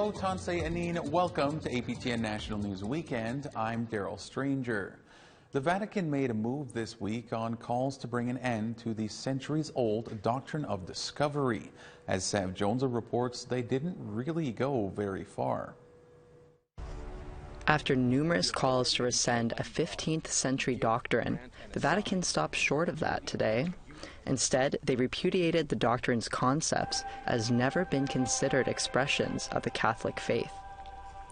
Hello, Tansei Anin. Welcome to APTN National News Weekend. I'm Daryl Stranger. The Vatican made a move this week on calls to bring an end to the centuries-old Doctrine of Discovery. As Sav Jones reports, they didn't really go very far. After numerous calls to rescind a 15th century doctrine, the Vatican stopped short of that today. Instead, they repudiated the doctrine's concepts as never been considered expressions of the Catholic faith.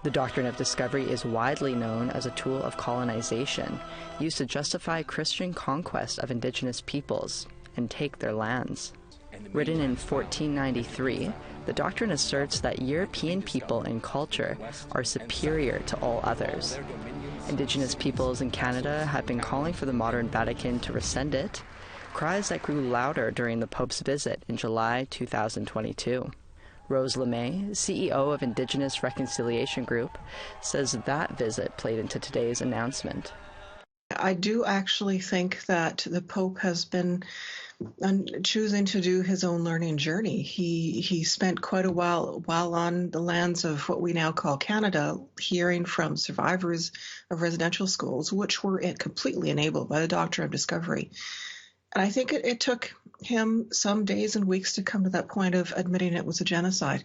The Doctrine of Discovery is widely known as a tool of colonization, used to justify Christian conquest of indigenous peoples and take their lands. Written in 1493, the doctrine asserts that European people and culture are superior to all others. Indigenous peoples in Canada have been calling for the modern Vatican to rescind it, cries that grew louder during the Pope's visit in July 2022. Rose LeMay, CEO of Indigenous Reconciliation Group, says that visit played into today's announcement. I do actually think that the Pope has been choosing to do his own learning journey. He spent quite a while on the lands of what we now call Canada, hearing from survivors of residential schools, which were completely enabled by the Doctrine of Discovery. And I think it took him some days and weeks to come to that point of admitting it was a genocide.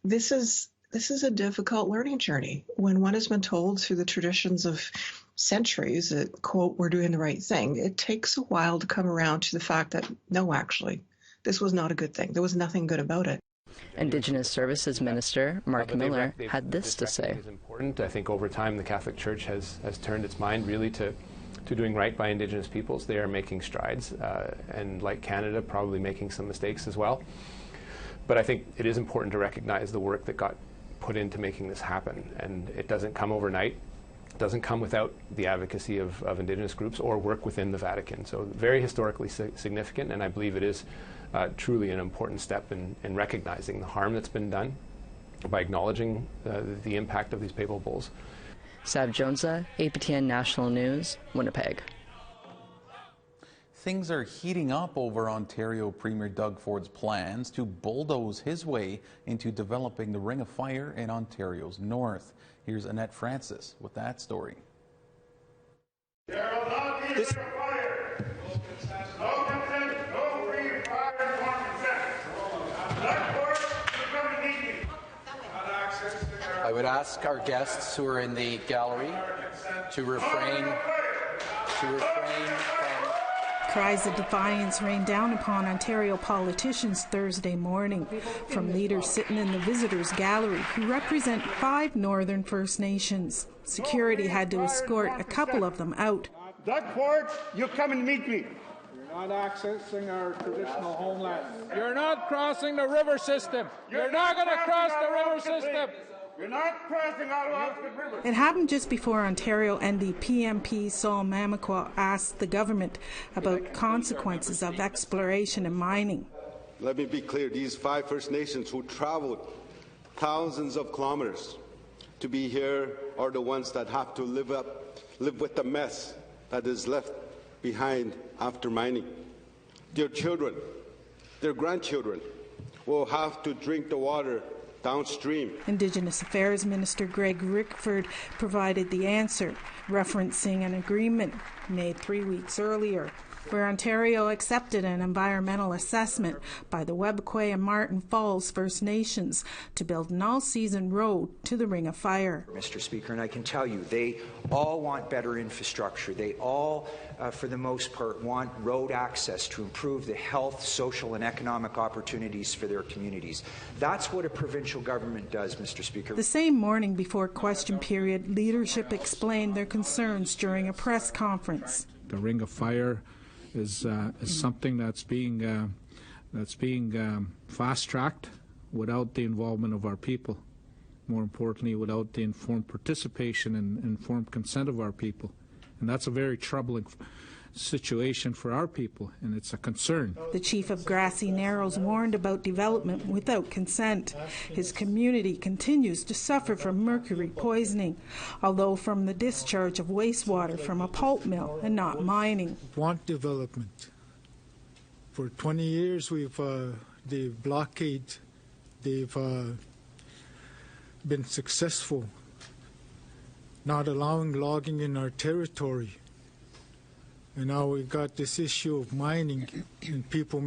This is a difficult learning journey. When one has been told through the traditions of centuries that, quote, we're doing the right thing, it takes a while to come around to the fact that, no, actually, this was not a good thing. There was nothing good about it. Indigenous Services Minister Mark Miller had this to say. Is important. I think over time the Catholic Church has turned its mind really to doing right by Indigenous peoples. They are making strides, and like Canada, probably making some mistakes as well. But I think it is important to recognize the work that got put into making this happen, and it doesn't come overnight. It doesn't come without the advocacy of Indigenous groups or work within the Vatican. So very historically significant, and I believe it is truly an important step in recognizing the harm that's been done by acknowledging the impact of these papal bulls. Sav Jones, APTN National News, Winnipeg. Things are heating up over Ontario Premier Doug Ford's plans to bulldoze his way into developing the Ring of Fire in Ontario's north. Here's Annette Francis with that story. There will not be a ring of fire. No consent, no free fire, no consent. Doug Ford, you come and meet me. I would ask our guests who are in the gallery to refrain from... Cries of defiance rained down upon Ontario politicians Thursday morning from leaders sitting in the visitors' gallery who represent 5 Northern First Nations. Security had to escort a couple of them out. Doug Ford, you come and meet me. You're not accessing our traditional homeland. You're not crossing the river system. You're not going to cross the river system. You're not crossing Ottawa River. It happened just before Ontario NDP MP Saul Mamakwa asked the government about consequences of exploration and mining. Let me be clear, these 5 First Nations who traveled thousands of kilometers to be here are the ones that have to live with the mess that is left behind after mining. Their children, their grandchildren will have to drink the water downstream. Indigenous Affairs Minister Greg Rickford provided the answer, referencing an agreement made 3 weeks earlier, where Ontario accepted an environmental assessment by the Webequie and Martin Falls First Nations to build an all-season road to the Ring of Fire. Mr. Speaker, and I can tell you, they all want better infrastructure. They all, for the most part, want road access to improve the health, social, and economic opportunities for their communities. That's what a provincial government does, Mr. Speaker. The same morning before question period, leadership explained their concerns during a press conference. The Ring of Fire is something that's being fast-tracked without the involvement of our people. More importantly, without the informed participation and informed consent of our people. And that's a very troubling situation for our people, and it's a concern. The chief of Grassy Narrows warned about development without consent. His community continues to suffer from mercury poisoning, although from the discharge of wastewater from a pulp mill and not mining. Want development. For 20 years, they've blockade, they've been successful, not allowing logging in our territory. And now we've got this issue of mining and people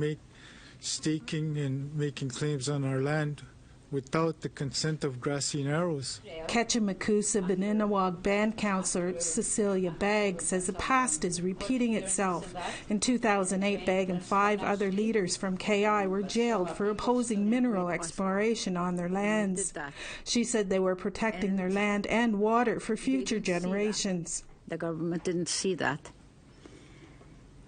staking and making claims on our land without the consent of Grassy Narrows. Ketchimakusa Beninawag Band Councillor Cecilia Bagg says the past is repeating itself. In 2008, Bagg and 5 other leaders from KI were jailed for opposing mineral exploration on their lands. She said they were protecting their land and water for future generations. The government didn't see that.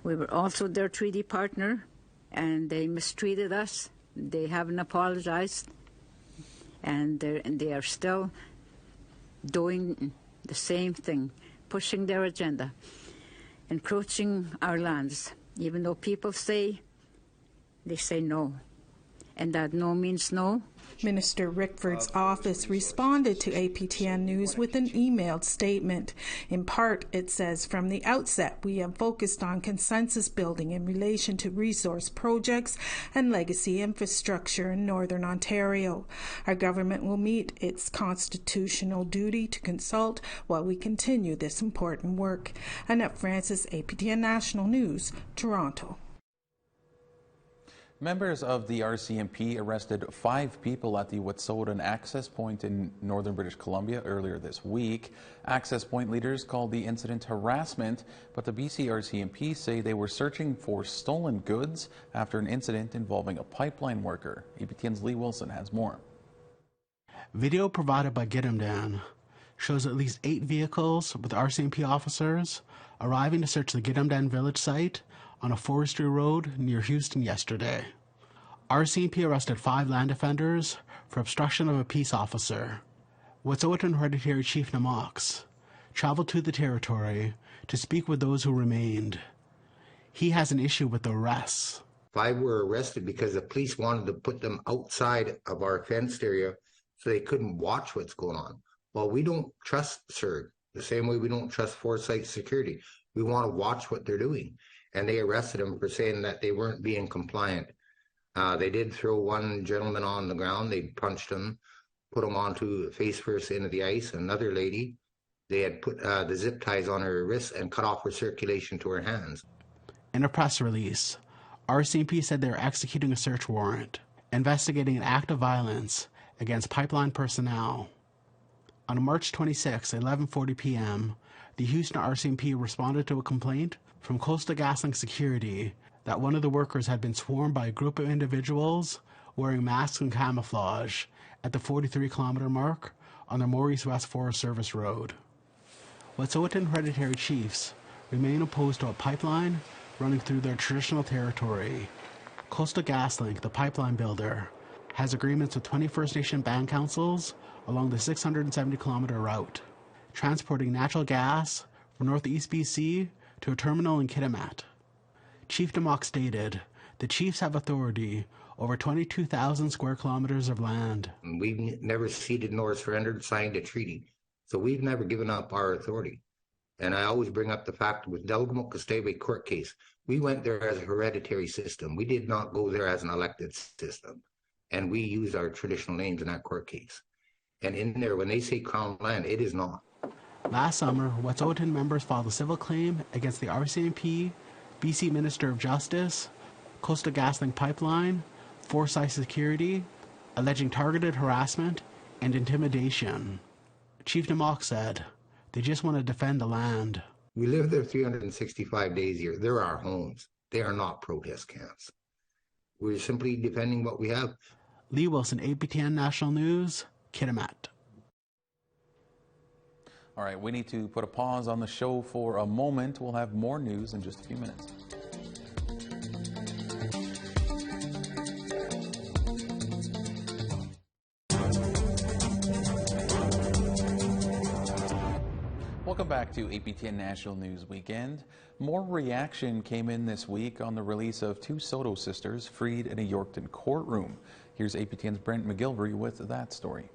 We were also their treaty partner, and they mistreated us. They haven't apologized. And they are still doing the same thing, pushing their agenda, encroaching our lands. Even though people say, they say no. And that no means no. Minister Rickford's office responded to APTN News with an emailed statement. In part, it says, "From the outset, we have focused on consensus building in relation to resource projects and legacy infrastructure in Northern Ontario. Our government will meet its constitutional duty to consult while we continue this important work." Annette Francis, APTN National News, Toronto. Members of the RCMP arrested 5 people at the Wet'suwet'en access point in northern British Columbia earlier this week. Access point leaders called the incident harassment, but the BC RCMP say they were searching for stolen goods after an incident involving a pipeline worker. APTN's Lee Wilson has more. Video provided by Gidimdan shows at least 8 vehicles with RCMP officers arriving to search the Gidimdan village site on a forestry road near Houston yesterday. RCMP arrested 5 land defenders for obstruction of a peace officer. Wet'suwet'en Hereditary Chief Namox traveled to the territory to speak with those who remained. He has an issue with the arrests. 5 were arrested because the police wanted to put them outside of our fenced area so they couldn't watch what's going on. Well, we don't trust CERG the same way we don't trust Foresight Security. We want to watch what they're doing. And they arrested him for saying that they weren't being compliant. They did throw one gentleman on the ground. They punched him, put him onto face first into the ice. Another lady, they had put the zip ties on her wrists and cut off her circulation to her hands. In a press release, RCMP said they are executing a search warrant, investigating an act of violence against pipeline personnel. On March 26, 11:40 p.m., the Houston RCMP responded to a complaint from Coastal GasLink Security that one of the workers had been swarmed by a group of individuals wearing masks and camouflage at the 43-kilometer mark on the Maurice West Forest Service Road. Wet'suwet'en Hereditary Chiefs remain opposed to a pipeline running through their traditional territory. Coastal GasLink, the pipeline builder, has agreements with 20 First Nation band councils along the 670-kilometer route, transporting natural gas from northeast BC to a terminal in Kitimat. Chief Namox stated, "The chiefs have authority over 22,000 square kilometers of land." We've never ceded nor surrendered, signed a treaty. So we've never given up our authority. And I always bring up the fact with Delgamo Castebe court case, we went there as a hereditary system. We did not go there as an elected system. And we used our traditional names in that court case. And in there, when they say Crown land, it is not. Last summer, Wet'suwet'en members filed a civil claim against the RCMP, BC Minister of Justice, Coastal GasLink Pipeline, Foresight Security, alleging targeted harassment and intimidation. Chief Namox said, "They just want to defend the land." We live there 365 days a year. They're our homes. They are not protest camps. We're simply defending what we have. Lee Wilson, APTN National News, Kitimat. All right, we need to put a pause on the show for a moment. We'll have more news in just a few minutes. Welcome back to APTN National News Weekend. More reaction came in this week on the release of 2 Soto sisters freed in a Yorkton courtroom. Here's APTN's Brent McGilvery with that story.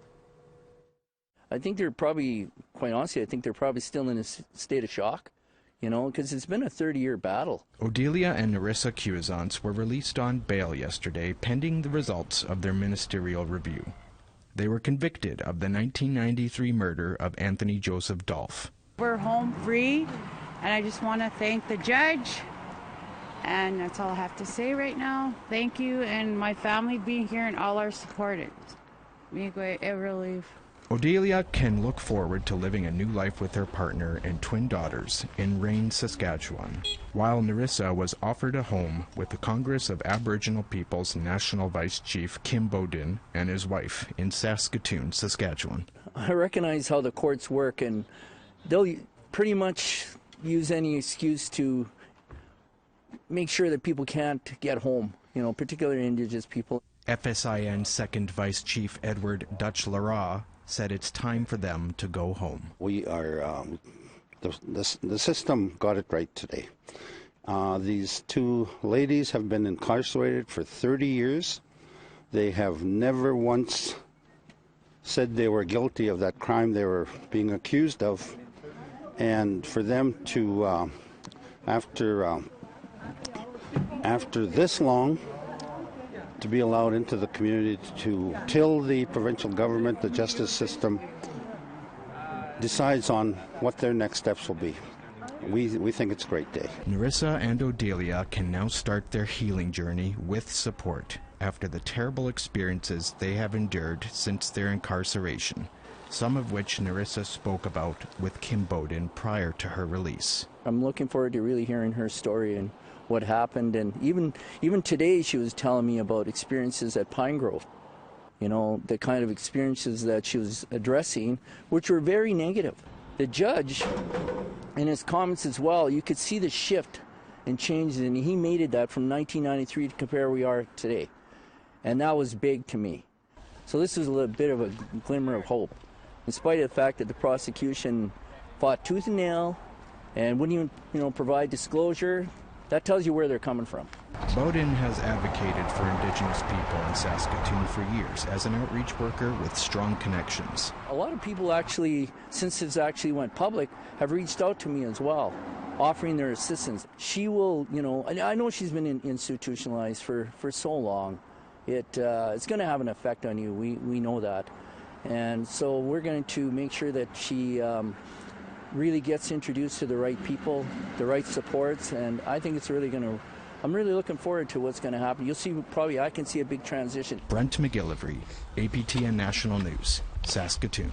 I think they're probably, quite honestly, I think they're probably still in a state of shock, you know, because it's been a 30-year battle. Odelia and Narissa Cuisance were released on bail yesterday pending the results of their ministerial review. They were convicted of the 1993 murder of Anthony Joseph Dolph. We're home free, and I just want to thank the judge, and that's all I have to say right now. Thank you, and my family being here and all our supporters. Miigweh e relief. Odelia can look forward to living a new life with her partner and twin daughters in Rain, Saskatchewan, while Narissa was offered a home with the Congress of Aboriginal Peoples National Vice Chief Kim Bodin and his wife in Saskatoon, Saskatchewan. I recognize how the courts work, and they'll pretty much use any excuse to make sure that people can't get home, particularly Indigenous people. FSIN Second Vice Chief Edward Dutch-Lara said it's time for them to go home. We are, the system got it right today. These two ladies have been incarcerated for 30 years. They have never once said they were guilty of that crime they were being accused of. And for them to, after this long, to be allowed into the community to till the provincial government, the justice system, decides on what their next steps will be. We think it's a great day. Narissa and Odelia can now start their healing journey with support after the terrible experiences they have endured since their incarceration, some of which Narissa spoke about with Kim Bodin prior to her release. I'm looking forward to really hearing her story and what happened, and even today she was telling me about experiences at Pine Grove, the kind of experiences that she was addressing, which were very negative. The judge, in his comments as well, you could see the shift and changes, and he made it that from 1993 to compare where we are today, and that was big to me. So this is a little bit of a glimmer of hope, in spite of the fact that the prosecution fought tooth and nail and wouldn't even provide disclosure. That tells you where they're coming from. Bodin has advocated for Indigenous people in Saskatoon for years as an outreach worker with strong connections. A lot of people actually, since this actually went public, have reached out to me as well, offering their assistance. She will, I know she's been institutionalized for so long. It's going to have an effect on you. We know that. And so we're going to make sure that she really gets introduced to the right people, the right supports, and I think it's really going to, I'm really looking forward to what's going to happen. You'll see, I can see a big transition. Brent McGillivray, APTN National News, Saskatoon.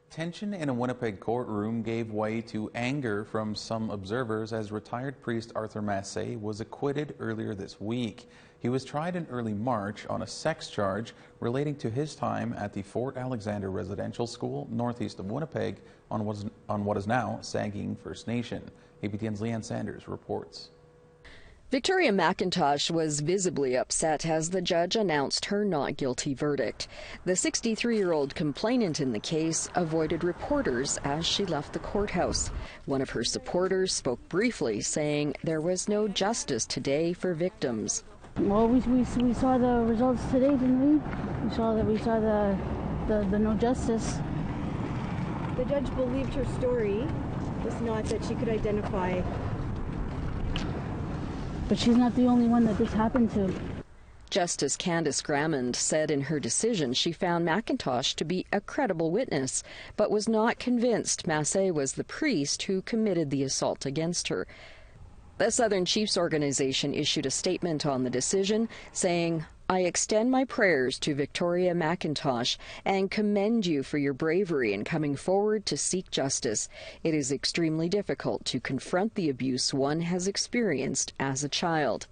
Tension in a Winnipeg courtroom gave way to anger from some observers as retired priest Arthur Massé was acquitted earlier this week. He was tried in early March on a sex charge relating to his time at the Fort Alexander Residential School northeast of Winnipeg on what is now Saugeen First Nation. APTN's Leanne Sanders reports. Victoria McIntosh was visibly upset as the judge announced her not guilty verdict. The 63-year-old complainant in the case avoided reporters as she left the courthouse. One of her supporters spoke briefly, saying there was no justice today for victims. Well, we saw the results today, didn't we? We saw the no justice. The judge believed her story, was not that she could identify. But she's not the only one that this happened to. Justice Candace Grammond said in her decision she found McIntosh to be a credible witness, but was not convinced Massé was the priest who committed the assault against her. The Southern Chiefs Organization issued a statement on the decision saying, "I extend my prayers to Victoria McIntosh and commend you for your bravery in coming forward to seek justice. It is extremely difficult to confront the abuse one has experienced as a child."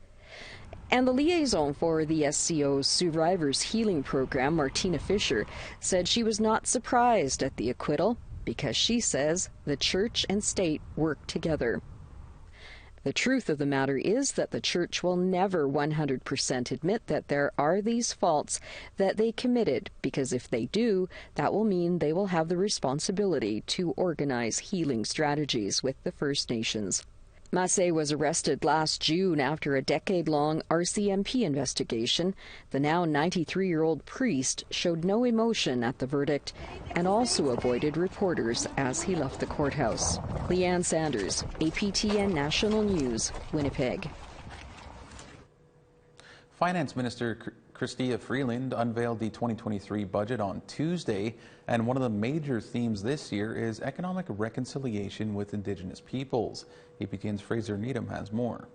And the liaison for the SCO's Survivors Healing Program, Martina Fisher, said she was not surprised at the acquittal because she says the church and state work together. The truth of the matter is that the church will never 100% admit that there are these faults that they committed, because if they do, that will mean they will have the responsibility to organize healing strategies with the First Nations. Massé was arrested last June after a decade-long RCMP investigation. The now 93-year-old priest showed no emotion at the verdict and also avoided reporters as he left the courthouse. Leanne Sanders, APTN National News, Winnipeg. Finance Minister Chrystia Freeland unveiled the 2023 budget on Tuesday, and one of the major themes this year is economic reconciliation with Indigenous peoples. APTN's Fraser Needham has more.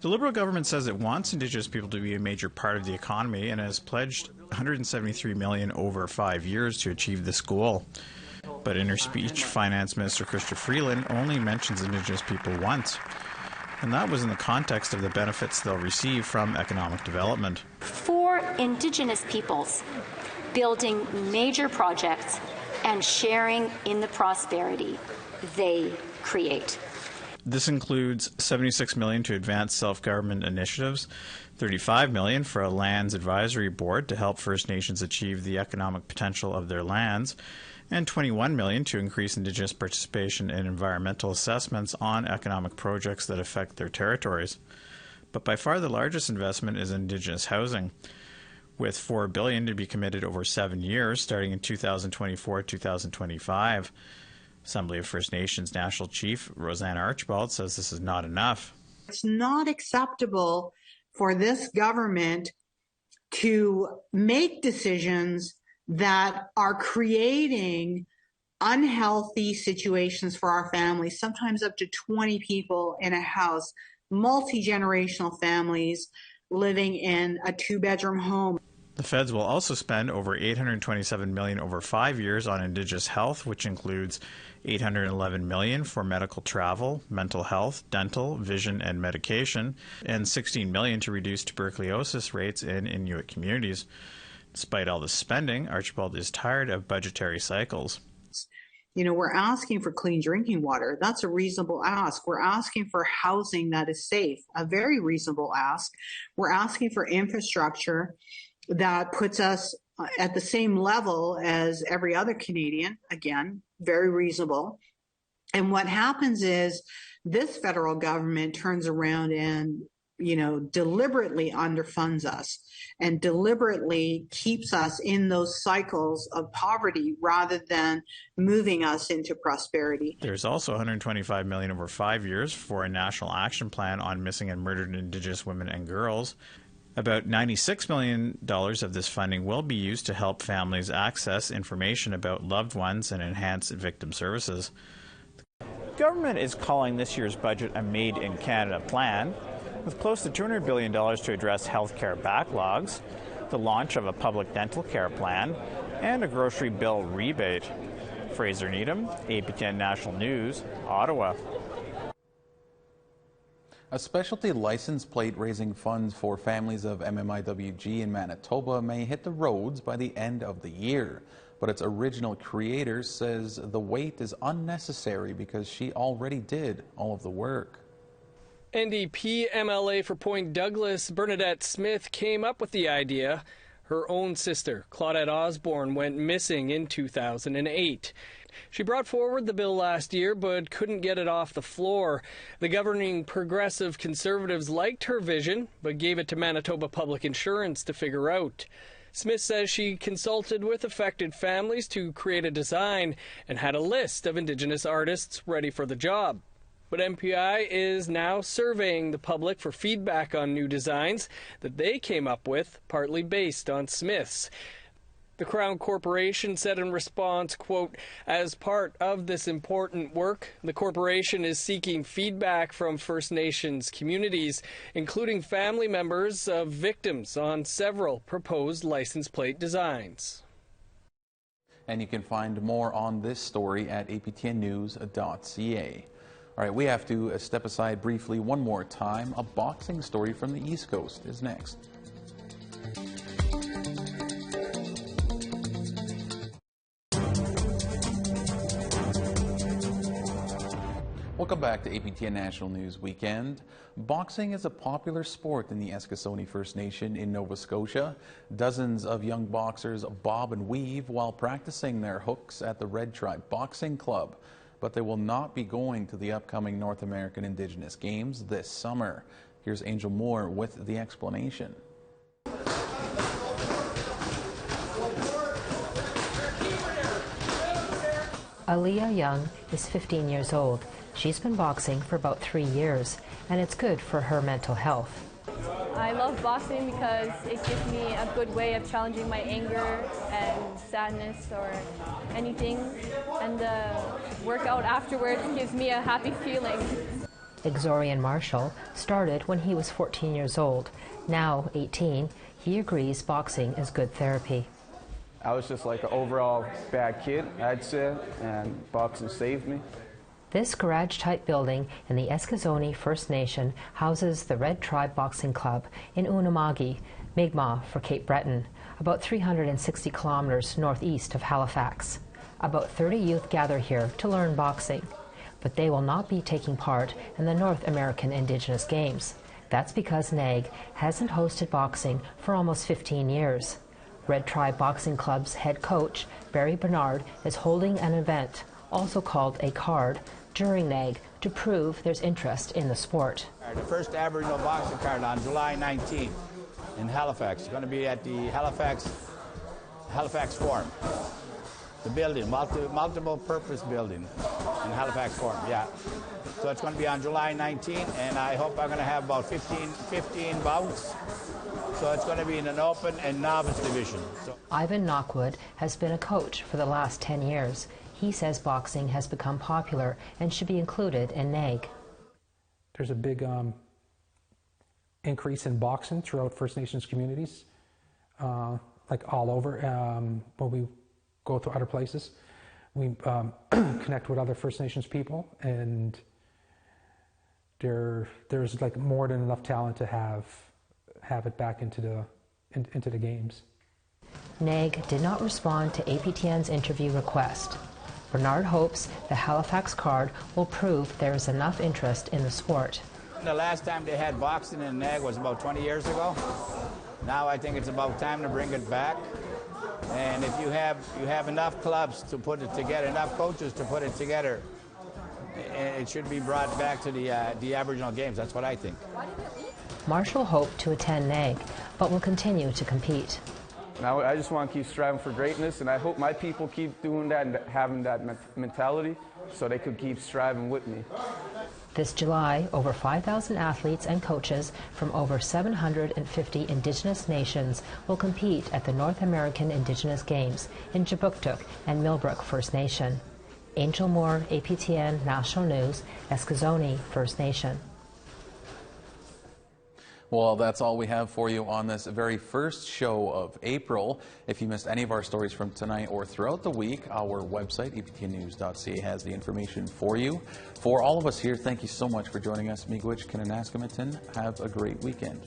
The Liberal government says it wants Indigenous people to be a major part of the economy and has pledged $173 million over 5 years to achieve this goal. But in her speech, Finance Minister Chrystia Freeland only mentions Indigenous people once. And that was in the context of the benefits they'll receive from economic development. For Indigenous peoples, building major projects and sharing in the prosperity they create. This includes $76 million to advance self-government initiatives, $35 million for a lands advisory board to help First Nations achieve the economic potential of their lands, and $21 million to increase Indigenous participation in environmental assessments on economic projects that affect their territories. But by far the largest investment is Indigenous housing, with $4 billion to be committed over 7 years, starting in 2024-2025. Assembly of First Nations National Chief Roseanne Archibald says this is not enough. It's not acceptable for this government to make decisions that are creating unhealthy situations for our families, sometimes up to 20 people in a house, multi-generational families living in a 2-bedroom home. The feds will also spend over $827 million over 5 years on Indigenous health, which includes $811 million for medical travel, mental health, dental, vision, and medication, and $16 million to reduce tuberculosis rates in Inuit communities. Despite all the spending, Archibald is tired of budgetary cycles. You know, we're asking for clean drinking water. That's a reasonable ask. We're asking for housing that is safe, a very reasonable ask. We're asking for infrastructure that puts us at the same level as every other Canadian. Again, very reasonable. And what happens is this federal government turns around and, you know, deliberately underfunds us and deliberately keeps us in those cycles of poverty rather than moving us into prosperity. There's also $125 million over 5 years for a national action plan on missing and murdered Indigenous women and girls. About $96 million of this funding will be used to help families access information about loved ones and enhance victim services. The government is calling this year's budget a Made in Canada plan, with close to $200 billion to address healthcare backlogs, the launch of a public dental care plan, and a grocery bill rebate. Fraser Needham, APTN National News, Ottawa. A specialty license plate raising funds for families of MMIWG in Manitoba may hit the roads by the end of the year. But its original creator says the wait is unnecessary because she already did all of the work. NDP MLA for Point Douglas, Bernadette Smith, came up with the idea. Her own sister, Claudette Osborne, went missing in 2008. She brought forward the bill last year, but couldn't get it off the floor. The governing Progressive Conservatives liked her vision, but gave it to Manitoba Public Insurance to figure out. Smith says she consulted with affected families to create a design and had a list of Indigenous artists ready for the job. But MPI is now surveying the public for feedback on new designs that they came up with, partly based on Smith's. The Crown Corporation said in response, quote, "As part of this important work, the corporation is seeking feedback from First Nations communities, including family members of victims, on several proposed license plate designs." And you can find more on this story at aptnnews.ca. All right, we have to step aside briefly one more time. A boxing story from the East Coast is next. Welcome back to APTN National News Weekend. Boxing is a popular sport in the Eskasoni First Nation in Nova Scotia. Dozens of young boxers bob and weave while practicing their hooks at the Red Tribe Boxing Club. But they will not be going to the upcoming North American Indigenous Games this summer. Here's Angel Moore with the explanation. Aaliyah Young is 15 years old. She's been boxing for about 3 years, and it's good for her mental health. I love boxing because it gives me a good way of challenging my anger and sadness or anything, and the workout afterwards gives me a happy feeling. Exorian Marshall started when he was 14 years old. Now 18, he agrees boxing is good therapy. I was just like an overall bad kid, I'd say, and boxing saved me. This garage-type building in the Eskizoni First Nation houses the Red Tribe Boxing Club in Unamagi, Mi'kmaq for Cape Breton, about 360 kilometers northeast of Halifax. About 30 youth gather here to learn boxing, but they will not be taking part in the North American Indigenous Games. That's because NAG hasn't hosted boxing for almost 15 years. Red Tribe Boxing Club's head coach, Barry Bernard, is holding an event, also called a card, during NAG to prove there's interest in the sport. The first Aboriginal boxing card on July 19th in Halifax. It's going to be at the Halifax Forum. The building, multiple purpose building in Halifax Forum, yeah. So it's going to be on July 19th, and I hope I'm going to have about 15 bouts. So it's going to be in an open and novice division. Ivan Knockwood has been a coach for the last 10 years. He says boxing has become popular and should be included in NAG. There's a big increase in boxing throughout First Nations communities, like all over. When we go to other places, we connect with other First Nations people, and there's like more than enough talent to have it back into the games. NAG did not respond to APTN's interview request. Bernard hopes the Halifax card will prove there is enough interest in the sport. The last time they had boxing in NAG was about 20 years ago. Now I think it's about time to bring it back. And if you have enough clubs to put it together, enough coaches to put it together, it should be brought back to the Aboriginal Games. That's what I think. Marshall hoped to attend NAG, but will continue to compete. Now I just want to keep striving for greatness, and I hope my people keep doing that and having that mentality so they could keep striving with me. This July, over 5,000 athletes and coaches from over 750 Indigenous nations will compete at the North American Indigenous Games in Jabuktuk and Millbrook First Nation. Angel Moore, APTN National News, Eskizoni First Nation. Well, that's all we have for you on this very first show of April. If you missed any of our stories from tonight or throughout the week, our website, aptnnews.ca, has the information for you. For all of us here, thank you so much for joining us. Miigwech Kananaskamatin. Have a great weekend.